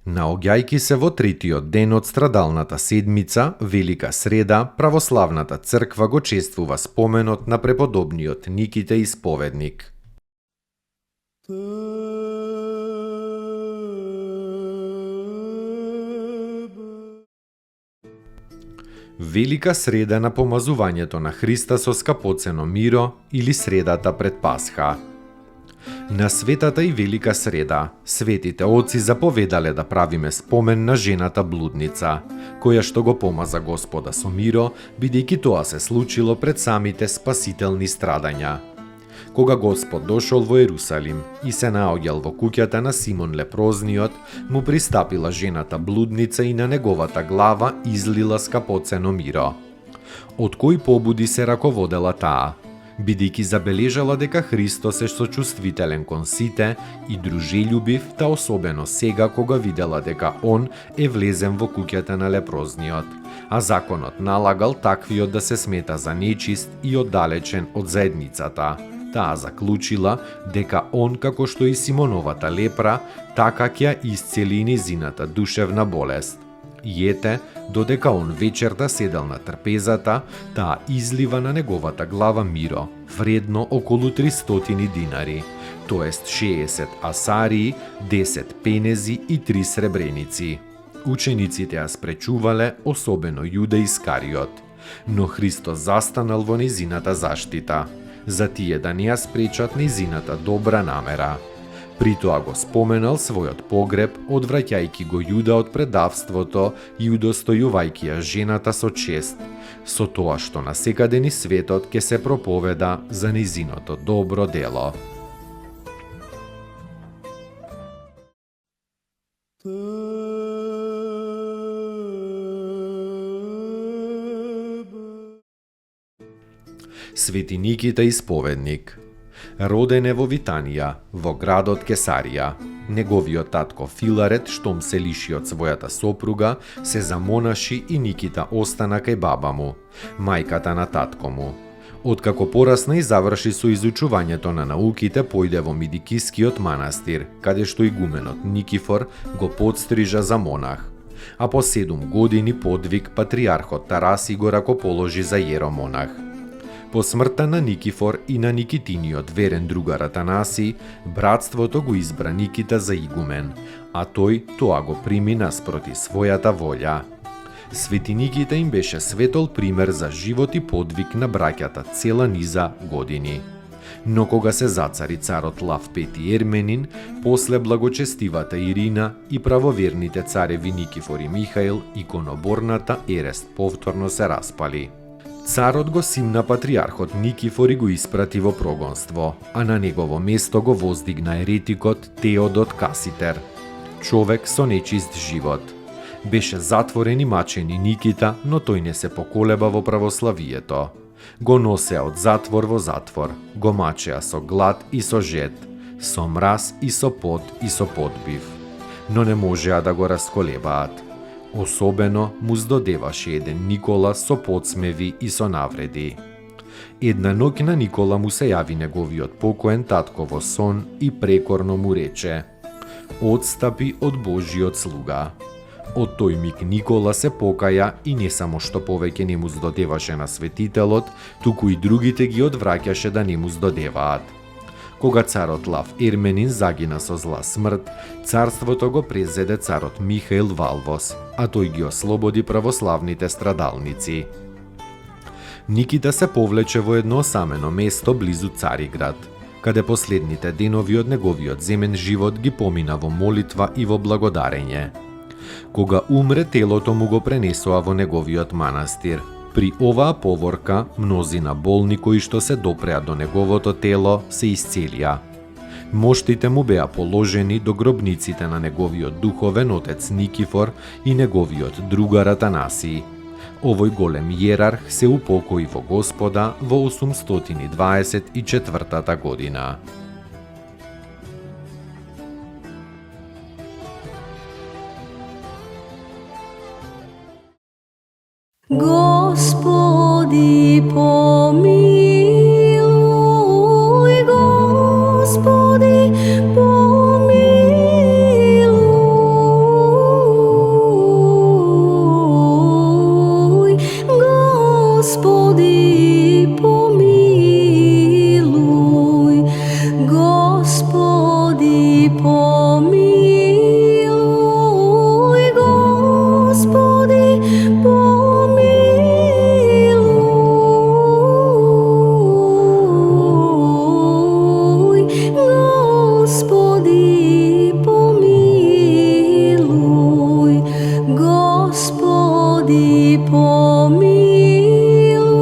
Наоѓајќи се во третиот ден од страдалната седмица, Велика среда, православната црква го чествува споменот на преподобниот Никите Исповедник. Велика среда на помазувањето на Христа со скапоцено миро или средата пред Пасха. На светата и велика среда, светите оци заповедале да правиме спомен на жената блудница, која што го помаза Господа со миро, бидејќи тоа се случило пред самите спасителни страдања. Кога Господ дошол во Ерусалим и се наоѓал во куќата на Симон Лепрозниот, му пристапила жената блудница и на неговата глава излила скапоцено миро. Од кој побуди се раководела таа? Бидејќи забележала дека Христос е сочувствителен кон сите и дружелюбив, та особено сега кога видела дека он е влезен во куќата на лепрозниот, а законот налагал таквиот да се смета за нечист и оддалечен од заедницата. Таа заклучила дека он, како што и Симоновата лепра, така ќе исцели незината душевна болест. И ете, додека он вечерта седел на трпезата, таа излива на неговата глава миро, вредно околу 300 динари, тоест 60 асарии, 10 пенези и 3 сребреници. Учениците ја спречувале, особено Јуда Искариот, но Христос застанал во незината заштита, за тие да не ја спречат незината добра намера. При тоа го споменал својот погреб, одвраќајќи го Јуда од предавството и удостојувајќи ја жената со чест, со тоа што насекаде низ светот ќе се проповеда за незиното добро дело. Свети Никита Исповедник. Роден е во Витанија, во градот Кесарија. Неговиот татко Филарет, штом се лиши од својата сопруга, се замонаши и Никита остана кај баба му, мајката на татко му. Откако порасна и заврши со изучувањето на науките, појде во Мидикискиот манастир, каде што игуменот Никифор го подстрижа за монах. А по 7 години подвиг патриархот Тараси го ракоположи за јеромонах. По смртта на Никифор и на Никитиниот верен другар Атанаси, братството го избра Никита за игумен, а тој тоа го прими наспроти својата волја. Свети Никита им беше светол пример за живот и подвиг на браќата цела низа години. Но кога се зацари царот Лав Пети Ерменин, после благочестивата Ирина и правоверните цареви Никифор и Михаил, иконоборната ерест повторно се распали. Царот го симна патриархот Никифор и го испрати во прогонство, а на негово место го воздигна еретикот Теодот Каситер, човек со нечист живот. Беше затворен и мачен и Никита, но тој не се поколеба во православието. Го носеа од затвор во затвор, го мачеа со глад и со жед, со мраз и со пот и со подбив, но не можеа да го расколебаат. Особено му здодеваше еден Никола со подсмеви и со навреди. Една ноќ на Никола му се јави неговиот покоен татко во сон и прекорно му рече: "Отстапи од Божиот слуга." Од тој миг Никола се покаја и не само што повеќе не му здодеваше на светителот, туку и другите ги одвраќаше да не му здодеваат. Кога царот Лав Ерменин загина со зла смрт, царството го презеде царот Михаил Валвос, а тој ги ослободи православните страдалници. Никита се повлече во едно осамено место близу Цариград, каде последните денови од неговиот земен живот ги помина во молитва и во благодарење. Кога умре, телото му го пренесоа во неговиот манастир, При оваа поворка, мнозина болни кои што се допреа до неговото тело се исцелија. Моштите му беа положени до гробниците на неговиот духовен отец Никифор и неговиот другар Атанаси. Овој голем иерарх се упокои во Господа во 824 година. Господи, помилуј, Господи, помилуј, Господи,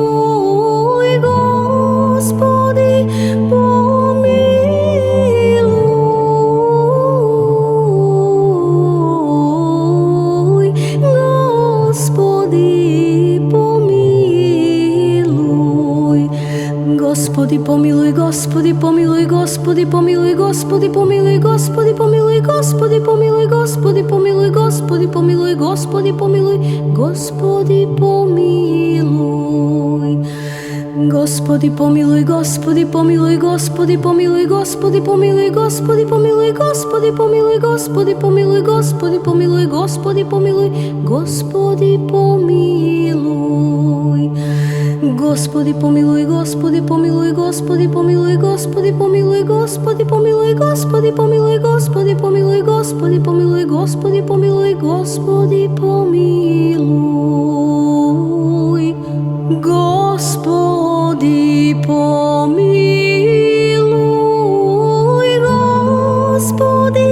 помилуј, Господи, помилуј, Господи, Господи, помилуј, Господи, помилуј, Господи, помилуј, Господи, помилуј, Господи, помилуј, Господи, помилуј, Господи, помилуј, Господи, помилуј, Господи, помилуј, Господи, помилуј. Господи, помилуј, Господи, помилуј, Господи, помилуј, Господи, помилуј, Господи, помилуј, Господи, помилуј, Господи, помилуј, Господи, помилуј, Господи, помилуј, Господи, помилуј. Господи, помилуј, Господи, помилуј, Господи, помилуј, Господи, помилуј, Господи, помилуј, Господи, помилуј, Господи, помилуј, Господи, помилуј, Господи, помилуј, Господи, помилуј. Господи, помилуј, Господи,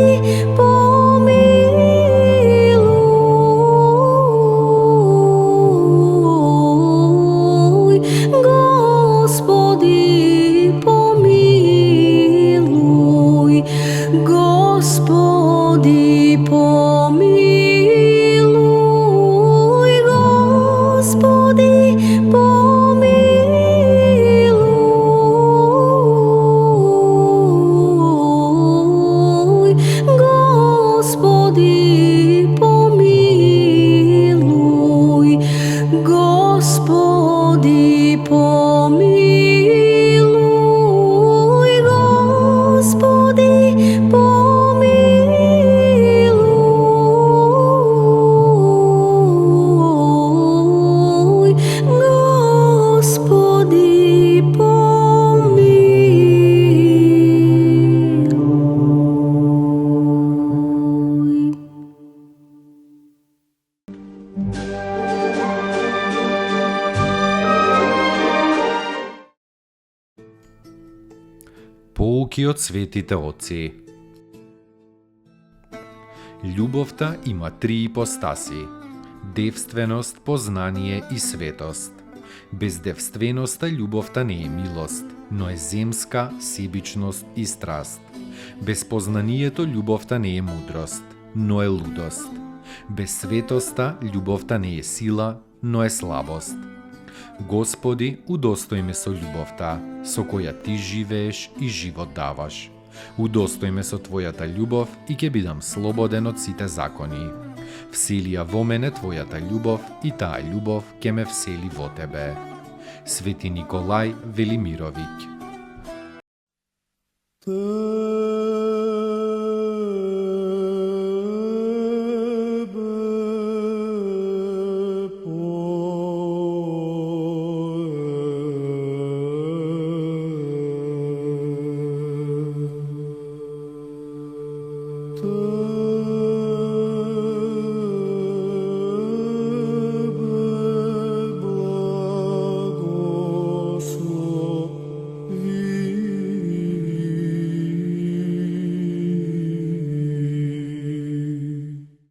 Поуки од светите отци. Љубовта има три ипостаси: девственост, познание и светост. Без девственоста љубовта не е милост, но е земска, себичност и страст. Без познанието љубовта не е мудрост, но е лудост. Без светоста љубовта не е сила, но е слабост. Господи, удостој ме со љубовта, со која Ти живееш и живот даваш. Удостој ме со Твојата љубов и ќе бидам слободен од сите закони. Всели ја во мене Твојата љубов и таа љубов ќе ме всели во Тебе. Свети Николај Велимировиќ.